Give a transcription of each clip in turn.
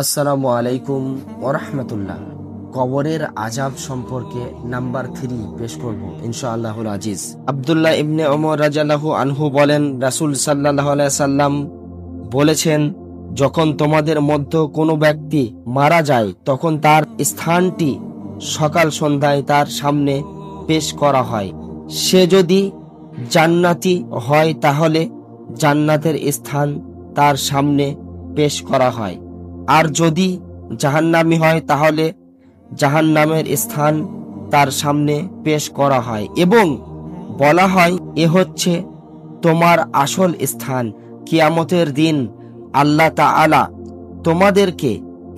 আসসালামু আলাইকুম ওরহমতুল্লাহ। কবরের আজাব সম্পর্কে নাম্বার 3 পেশ করব ইনশাআল্লাহুল আজিজ। আব্দুল্লাহ ইবনে ওমর রাদিয়াল্লাহু আনহু বলেন, রাসূল সাল্লাল্লাহু আলাইহি সাল্লাম বলেছেন, যখন তোমাদের মধ্যে কোনো ব্যক্তি মারা যায় তখন তার স্থানটি সকাল সন্ধ্যায় তার সামনে পেশ করা হয়। সে যদি জান্নাতি হয় তাহলে জান্নাতের স্থান তার সামনে পেশ করা হয়, আর যদি জাহান্নামী হয় তাহলে জাহান্নামের স্থান তার সামনে পেশ করা হয় এবং বলা হয়, এ হচ্ছে তোমার আসল স্থান। কিয়ামতের দিন আল্লাহ তাআলা তোমাদেরকে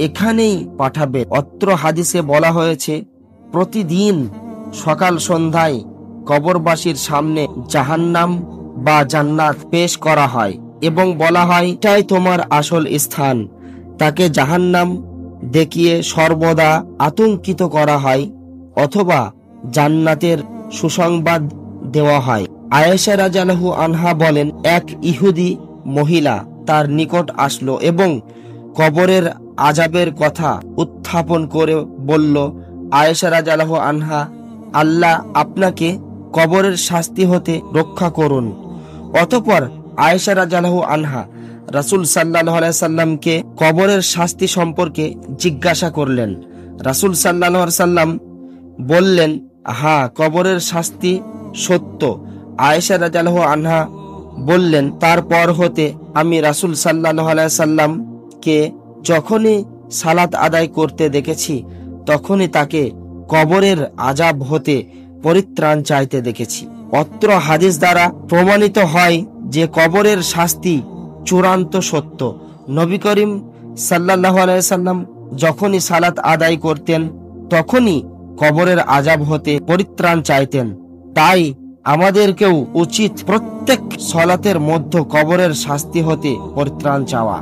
এখানেই পাঠাবে। অত্র হাদিসে বলা হয়েছে, প্রতিদিন সকাল সন্ধ্যায় কবরবাসীর সামনে জাহান্নাম বা জান্নাত পেশ করা হয় এবং বলা হয়, এটাই তোমার আসল স্থান। তাকে জাহান্নাম দেখিয়ে সর্বদা আতঙ্কিত করা হয় অথবা জান্নাতের সুসংবাদ দেওয়া হয়। আয়েশা রাদিয়াল্লাহু আনহা বলেন, এক ইহুদি মহিলা তার নিকট আসলো এবং কবরের আযাবের কথা উত্থাপন করে বলল, আয়েশা রাদিয়াল্লাহু আনহা, আল্লাহ আপনাকে কবরের শাস্তি হতে রক্ষা করুন। অতঃপর আয়েশা রাদিয়াল্লাহু আনহা রাসূল সাল্লাল্লাহু আলাইহি সাল্লামকে কবরের শাস্তি সম্পর্কে জিজ্ঞাসা করলেন। রাসূল সাল্লাল্লাহু আলাইহি সাল্লাম বললেন, হ্যাঁ, কবরের শাস্তি সত্য। আয়েশা রাদিয়াল্লাহু আনহা বললেন, তারপর হতে আমি রাসূল সাল্লাল্লাহু আলাইহি সাল্লামকে যখনই সালাত আদায় করতে দেখেছি তখনই তাকে কবরের আযাব হতে পরিত্রাণ চাইতে দেখেছি। অত্র হাদিস দ্বারা প্রমাণিত হয় যে কবরের শাস্তি চূড়ান্ত সত্য। নবী করিম সাল্লাল্লাহু আলাইহি সাল্লাম যখনই সালাত আদায় করতেন তখনই কবরের আযাব হতে পরিত্রাণ চাইতেন। তাই আমাদেরকেও উচিত প্রত্যেক সালাতের মধ্যে কবরের শাস্তি হতে পরিত্রাণ চাওয়া।